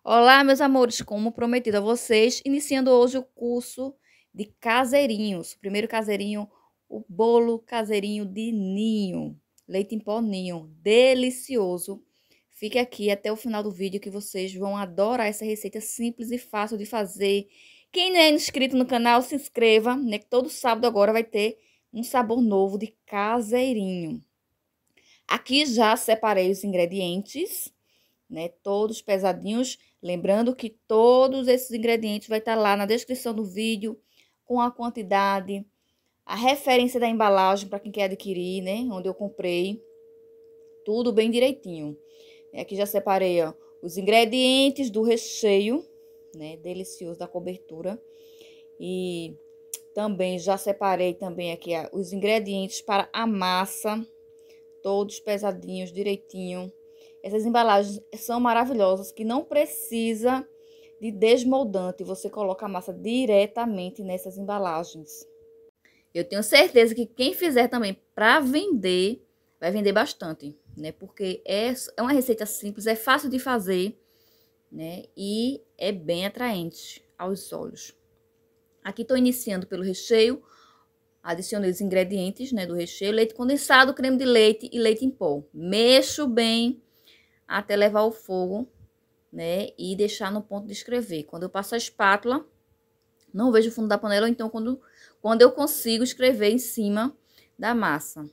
Olá, meus amores, como prometido a vocês, iniciando hoje o curso de caseirinhos. O primeiro caseirinho, o bolo caseirinho de ninho, leite em pó ninho, delicioso. Fique aqui até o final do vídeo que vocês vão adorar essa receita simples e fácil de fazer. Quem não é inscrito no canal, se inscreva, né? Que todo sábado agora vai ter um sabor novo de caseirinho. Aqui já separei os ingredientes, né? Todos pesadinhos. Lembrando que todos esses ingredientes vai estar lá na descrição do vídeo, com a quantidade, a referência da embalagem para quem quer adquirir, né? Onde eu comprei, tudo bem direitinho. Aqui já separei, ó, os ingredientes do recheio, né? Delicioso da cobertura. E também já separei também aqui os ingredientes para a massa, todos pesadinhos, direitinho. Essas embalagens são maravilhosas, que não precisa de desmoldante. Você coloca a massa diretamente nessas embalagens. Eu tenho certeza que quem fizer também para vender, vai vender bastante, né? Porque é uma receita simples, é fácil de fazer, né? E é bem atraente aos olhos. Aqui estou iniciando pelo recheio. Adicionei os ingredientes, né, do recheio: leite condensado, creme de leite e leite em pó. Mexo bem até levar ao fogo, né, e deixar no ponto de escrever. Quando eu passo a espátula, não vejo o fundo da panela, ou então quando eu consigo escrever em cima da massa.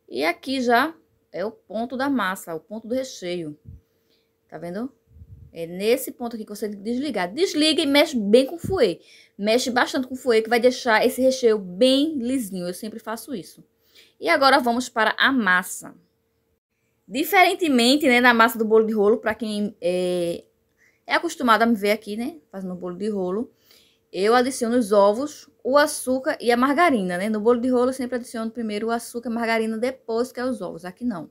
E aqui já é o ponto da massa, o ponto do recheio. Tá vendo? É nesse ponto aqui que você tem que desligar. Desliga e mexe bem com o fouet. Mexe bastante com o fouet, que vai deixar esse recheio bem lisinho. Eu sempre faço isso. E agora vamos para a massa. Diferentemente, né, da massa do bolo de rolo, para quem é acostumado a me ver aqui, né, fazendo bolo de rolo, eu adiciono os ovos, o açúcar e a margarina, né? No bolo de rolo eu sempre adiciono primeiro o açúcar e a margarina, depois que é os ovos. Aqui não.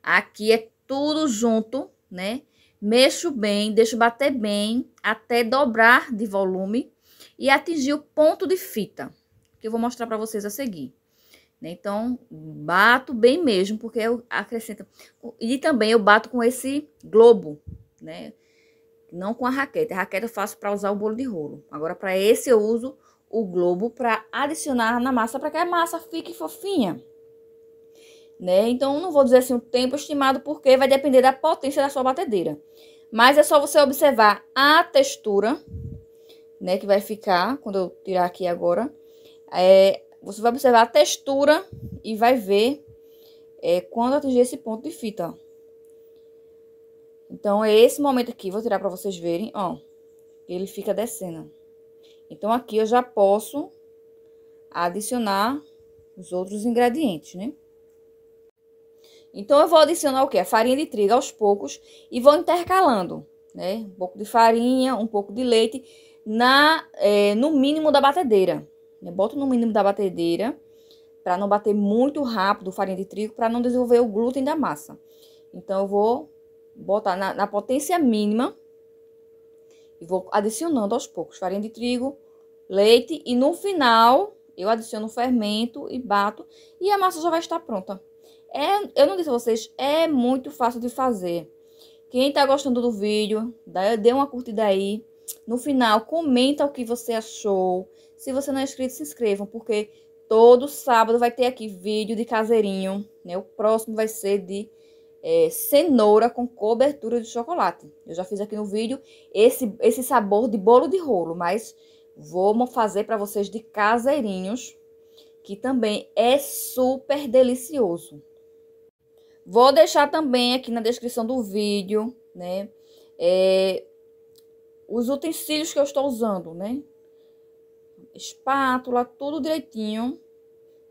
Aqui é tudo junto, né? Mexo bem, deixo bater bem até dobrar de volume e atingir o ponto de fita, que eu vou mostrar para vocês a seguir. Então, bato bem mesmo, porque eu acrescento. E também eu bato com esse globo, né? Não com a raquete. A raquete eu faço para usar o bolo de rolo. Agora, para esse eu uso o globo para adicionar na massa, para que a massa fique fofinha, né? Então, não vou dizer assim o tempo estimado, porque vai depender da potência da sua batedeira. Mas é só você observar a textura, né, que vai ficar quando eu tirar aqui agora. Você vai observar a textura e vai ver quando atingir esse ponto de fita, ó. Então, é esse momento aqui, vou tirar para vocês verem, ó, ele fica descendo. Então, aqui eu já posso adicionar os outros ingredientes, né? Então, eu vou adicionar o quê? A farinha de trigo aos poucos e vou intercalando, né? Um pouco de farinha, um pouco de leite no mínimo da batedeira. Eu boto no mínimo da batedeira para não bater muito rápido farinha de trigo, para não desenvolver o glúten da massa. Então, eu vou botar na potência mínima e vou adicionando aos poucos farinha de trigo, leite, e no final eu adiciono o fermento e bato e a massa já vai estar pronta. Eu não disse a vocês, é muito fácil de fazer. Quem tá gostando do vídeo, dê uma curtida aí. No final, comenta o que você achou. Se você não é inscrito, se inscrevam, porque todo sábado vai ter aqui vídeo de caseirinho, né? O próximo vai ser de cenoura com cobertura de chocolate. Eu já fiz aqui no vídeo esse sabor de bolo de rolo, mas vou fazer para vocês de caseirinhos, que também é super delicioso. Vou deixar também aqui na descrição do vídeo, né, os utensílios que eu estou usando, né? Espátula, tudo direitinho.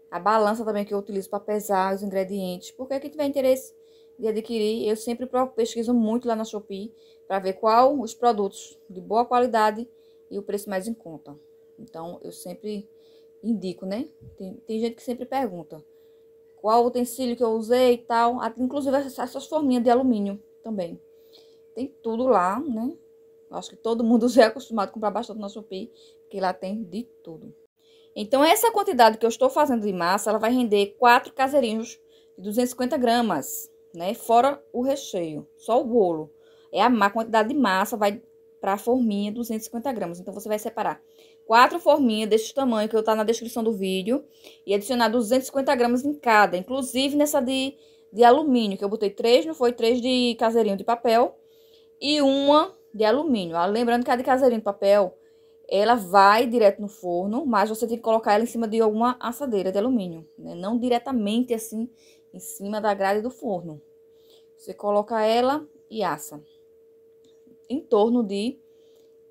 A balança também que eu utilizo para pesar os ingredientes. Porque quem tiver interesse de adquirir, eu sempre pesquiso muito lá na Shopee para ver qual os produtos de boa qualidade e o preço mais em conta. Então, eu sempre indico, né? Tem gente que sempre pergunta qual utensílio que eu usei e tal. Inclusive essas forminhas de alumínio também. Tem tudo lá, né? Acho que todo mundo já é acostumado a comprar bastante na Shopee, porque lá tem de tudo. Então, essa quantidade que eu estou fazendo de massa, ela vai render 4 caseirinhos de 250 gramas, né? Fora o recheio, só o bolo. é a quantidade de massa, vai para a forminha 250 gramas. Então, você vai separar 4 forminhas desse tamanho, que eu tá na descrição do vídeo, e adicionar 250 gramas em cada, inclusive nessa de alumínio, que eu botei 3, não foi? 3 de caseirinho de papel e uma de alumínio. Lembrando que a de caseirinho de papel, ela vai direto no forno, mas você tem que colocar ela em cima de alguma assadeira de alumínio, né? Não diretamente assim, em cima da grade do forno. Você coloca ela e assa em torno de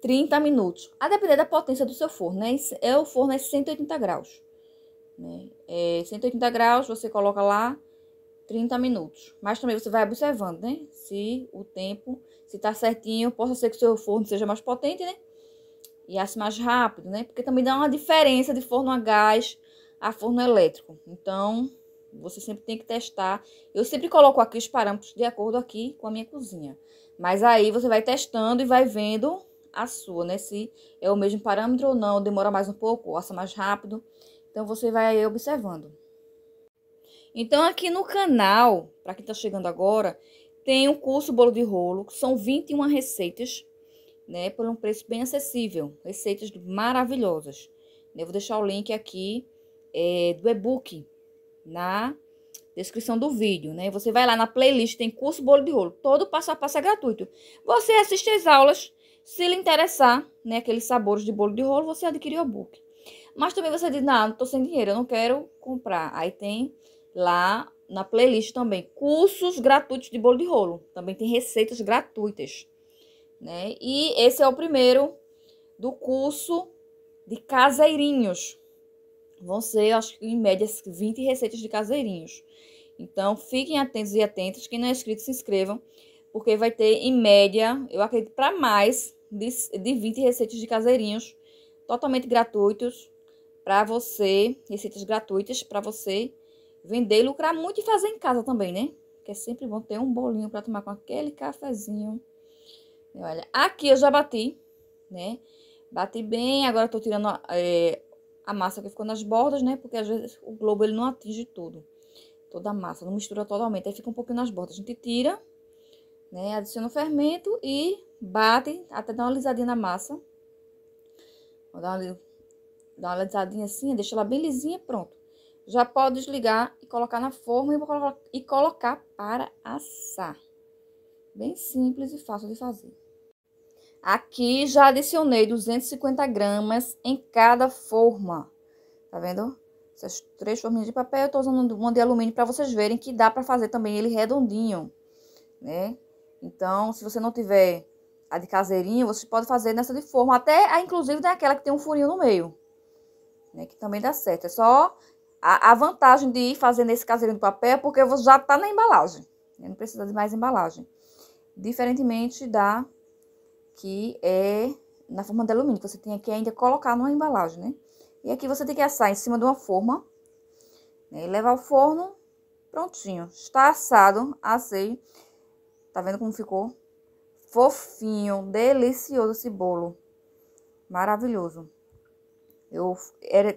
30 minutos, a depender da potência do seu forno, né? O forno é 180 graus, né? 180 graus, você coloca lá 30 minutos. Mas também você vai observando, né? Se o tempo, se tá certinho, possa ser que o seu forno seja mais potente, né? E asse mais rápido, né? Porque também dá uma diferença de forno a gás a forno elétrico. Então, você sempre tem que testar. Eu sempre coloco aqui os parâmetros de acordo aqui com a minha cozinha. Mas aí você vai testando e vai vendo a sua, né? Se é o mesmo parâmetro ou não, demora mais um pouco, ou assa mais rápido. Então, você vai aí observando. Então, aqui no canal, para quem tá chegando agora, tem o curso Bolo de Rolo, que são 21 receitas, né? Por um preço bem acessível. Receitas maravilhosas. Eu vou deixar o link aqui do e-book na descrição do vídeo, né? Você vai lá na playlist, tem curso Bolo de Rolo. Todo passo a passo é gratuito. Você assiste as aulas, se lhe interessar, né? Aqueles sabores de bolo de rolo, você adquire o e-book. Mas também você diz, não tô sem dinheiro, eu não quero comprar. Aí tem lá na playlist também cursos gratuitos de bolo de rolo. Também tem receitas gratuitas, né? E esse é o primeiro do curso de caseirinhos. Vão ser, acho que em média, 20 receitas de caseirinhos. Então, fiquem atentos e atentas. Quem não é inscrito, se inscrevam. Porque vai ter, em média, eu acredito, para mais de 20 receitas de caseirinhos. Totalmente gratuitos. Para você, receitas gratuitas, para você vender e lucrar muito e fazer em casa também, né? Que é sempre bom ter um bolinho para tomar com aquele cafezinho. Olha, aqui eu já bati, né? Bati bem, agora eu tô tirando a massa que ficou nas bordas, né? Porque às vezes o globo ele não atinge tudo. Toda a massa, não mistura totalmente. Aí fica um pouquinho nas bordas. A gente tira, né? Adiciona o fermento e bate até dar uma lisadinha na massa. Vou dar uma lisadinha assim, deixa ela bem lisinha, pronto. Já pode desligar e colocar na forma e colocar para assar. Bem simples e fácil de fazer. Aqui já adicionei 250 gramas em cada forma. Tá vendo? Essas 3 forminhas de papel, eu tô usando uma de alumínio para vocês verem que dá para fazer também ele redondinho, né? Então, se você não tiver a de caseirinho, você pode fazer nessa de forma, até inclusive daquela que tem um furinho no meio, né? Que também dá certo. É só a vantagem de ir fazer nesse caseirinho de papel, porque você já tá na embalagem, né? Não precisa de mais embalagem. Diferentemente da que é na forma de alumínio, que você tem que ainda colocar numa embalagem, né? E aqui você tem que assar em cima de uma forma, né? E levar ao forno, prontinho. Está assado, assei. Tá vendo como ficou? Fofinho, delicioso esse bolo. Maravilhoso.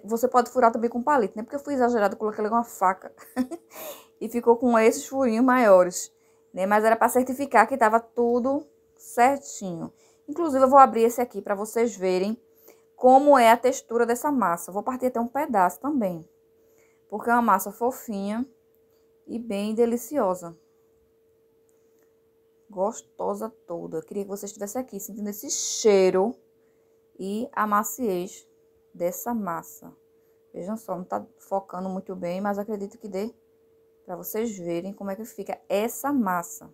Você pode furar também com palito, né? Porque eu fui exagerada, coloquei uma faca. E ficou com esses furinhos maiores, né? Mas era para certificar que tava tudo certinho. Inclusive, eu vou abrir esse aqui para vocês verem como é a textura dessa massa. Vou partir até um pedaço também, porque é uma massa fofinha e bem deliciosa. Gostosa toda. Eu queria que vocês estivessem aqui sentindo esse cheiro e a maciez dessa massa. Vejam só, não tá focando muito bem, mas acredito que dê para vocês verem como é que fica essa massa.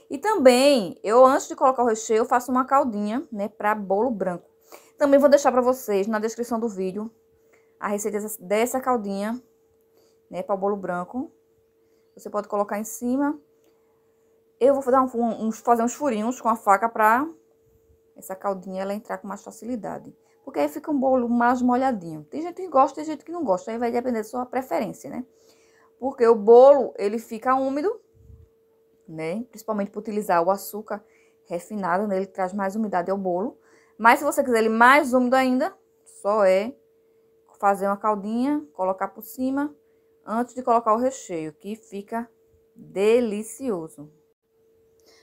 E também, antes de colocar o recheio, eu faço uma caldinha, né, para bolo branco. Também vou deixar para vocês na descrição do vídeo a receita dessa caldinha, né, para o bolo branco. Você pode colocar em cima. Eu vou fazer uns furinhos com a faca para essa caldinha ela entrar com mais facilidade. Porque aí fica um bolo mais molhadinho. Tem gente que gosta, tem gente que não gosta. Aí vai depender da sua preferência, né? Porque o bolo, ele fica úmido, né? Principalmente por utilizar o açúcar refinado, né? Ele traz mais umidade ao bolo. Mas se você quiser ele mais úmido ainda, só é fazer uma caldinha, colocar por cima, antes de colocar o recheio, que fica delicioso.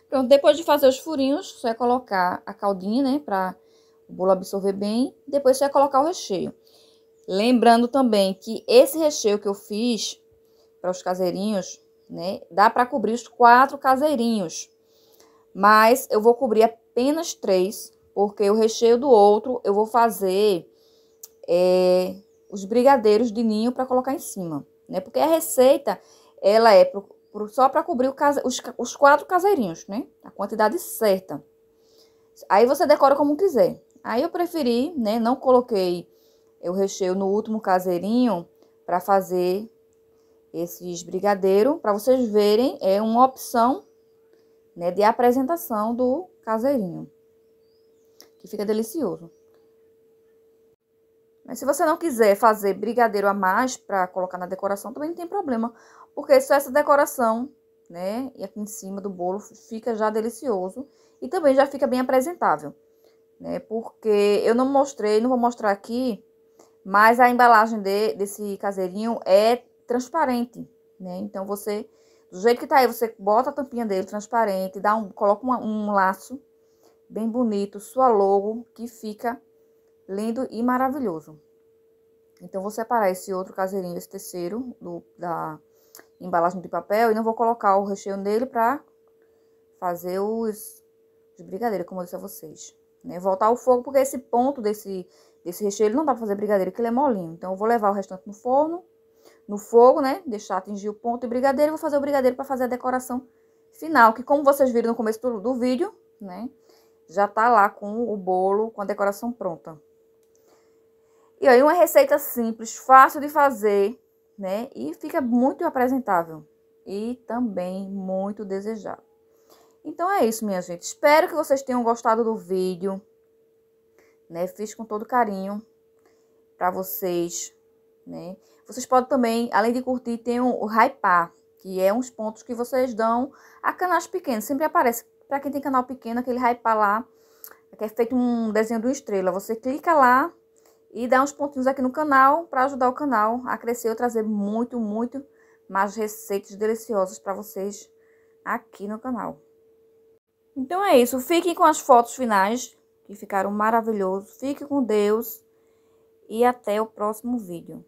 Pronto, depois de fazer os furinhos, você vai colocar a caldinha, né, para o bolo absorver bem. Depois você vai colocar o recheio. Lembrando também que esse recheio que eu fiz para os caseirinhos, né, dá para cobrir os 4 caseirinhos. Mas eu vou cobrir apenas 3, porque o recheio do outro eu vou fazer os brigadeiros de ninho para colocar em cima, né? Porque a receita, ela é só para cobrir os 4 caseirinhos, né? A quantidade certa. Aí você decora como quiser. Aí eu preferi, né? Não coloquei o recheio no último caseirinho para fazer esses brigadeiros. Para vocês verem, é uma opção, né, de apresentação do caseirinho, que fica delicioso. Mas se você não quiser fazer brigadeiro a mais para colocar na decoração, também não tem problema, porque só essa decoração, né, e aqui em cima do bolo fica já delicioso e também já fica bem apresentável, né? Porque eu não mostrei, não vou mostrar aqui, mas a embalagem desse caseirinho é transparente, né? Então você, do jeito que tá aí, você bota a tampinha dele transparente, coloca um laço bem bonito, sua logo, que fica lindo e maravilhoso. Então, vou separar esse outro caseirinho, esse terceiro, da embalagem de papel. E não vou colocar o recheio nele pra fazer os brigadeiros, como eu disse a vocês. Né? Voltar ao fogo, porque esse ponto desse recheio, ele não dá pra fazer brigadeiro, porque ele é molinho. Então, eu vou levar o restante no forno, no fogo, né? Deixar atingir o ponto de brigadeiro. E vou fazer o brigadeiro pra fazer a decoração final. Que, como vocês viram no começo do vídeo, né? Já tá lá com o bolo, com a decoração pronta. E aí, uma receita simples, fácil de fazer, né? E fica muito apresentável. E também muito desejado. Então, é isso, minha gente. Espero que vocês tenham gostado do vídeo, né? Fiz com todo carinho pra vocês, né? Vocês podem também, além de curtir, tem o hypar, que é uns pontos que vocês dão a canais pequenos. Sempre aparece, pra quem tem canal pequeno, aquele hypar lá, que é feito um desenho de uma estrela. Você clica lá e dá uns pontinhos aqui no canal para ajudar o canal a crescer e trazer muito, muito mais receitas deliciosas para vocês aqui no canal. Então é isso. Fiquem com as fotos finais, que ficaram maravilhosos. Fiquem com Deus e até o próximo vídeo.